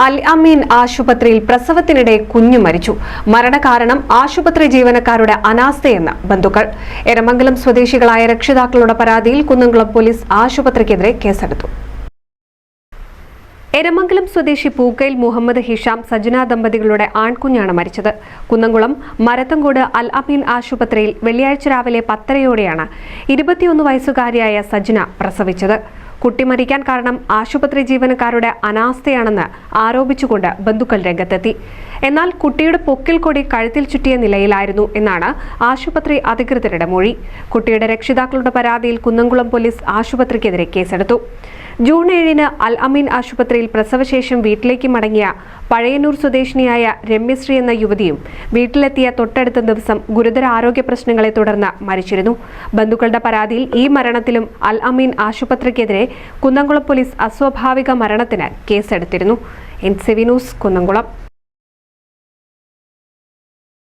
അൽ അമീൻ ആശുപത്രിയിൽ പ്രസവത്തിനിടെ കുഞ്ഞു മരിച്ചു. മരണകാരണം ആശുപത്രി ജീവനക്കാരുടെ അനാസ്ഥയെന്ന് ബന്ധുക്കൾ. എരമംഗലം സ്വദേശികളായ രക്ഷിതാക്കളുടെ പരാതിയിൽ കുന്നംകുളം പോലീസ് ആശുപത്രിക്കെതിരെ കേസെടുത്തു. എരമംഗലം സ്വദേശി പൂക്കയിൽ മുഹമ്മദ് ഹിഷാം സജന ദമ്പതികളുടെ ആൺകുഞ്ഞാണ് മരിച്ചത്. കുന്നംകുളം മരത്തങ്കോട് അൽ അമീൻ ആശുപത്രിയിൽ വെള്ളിയാഴ്ച രാവിലെ 10:30-യോടെയാണ് 21 വയസ്സുകാരിയായ സജന പ്രസവിച്ചത്. കുട്ടി മരിക്കാൻ കാരണം ആശുപത്രി ജീവനക്കാരുടെ അനാസ്ഥയാണെന്ന് ആരോപിച്ചുകൊണ്ട് ബന്ധുക്കൾ രംഗത്തെത്തി. എന്നാൽ കുട്ടിയുടെ പൊക്കിൽ കൊടി കഴുത്തിൽ ചുറ്റിയ നിലയിലായിരുന്നു എന്നാണ് ആശുപത്രി അധികൃതരുടെ മൊഴി. കുട്ടിയുടെ രക്ഷിതാക്കളുടെ പരാതിയിൽ കുന്നംകുളം പോലീസ് ആശുപത്രിക്കെതിരെ കേസെടുത്തു. ജൂൺ 7-ന് അൽ അമീൻ ആശുപത്രിയിൽ പ്രസവശേഷം വീട്ടിലേക്ക് മടങ്ങിയ പഴയന്നൂർ സ്വദേശിനിയായ രമ്യശ്രീ എന്ന യുവതിയും വീട്ടിലെത്തിയ തൊട്ടടുത്ത ദിവസം ഗുരുതര ആരോഗ്യ പ്രശ്നങ്ങളെ തുടർന്ന് മരിച്ചിരുന്നു. ബന്ധുക്കളുടെ പരാതിയിൽ ഈ മരണത്തിലും അൽ അമീൻ ആശുപത്രിക്കെതിരെ കുന്നംകുളം പോലീസ് അസ്വാഭാവിക മരണത്തിന് കേസെടുത്തിരുന്നു. NCV news, Kunnamkulam.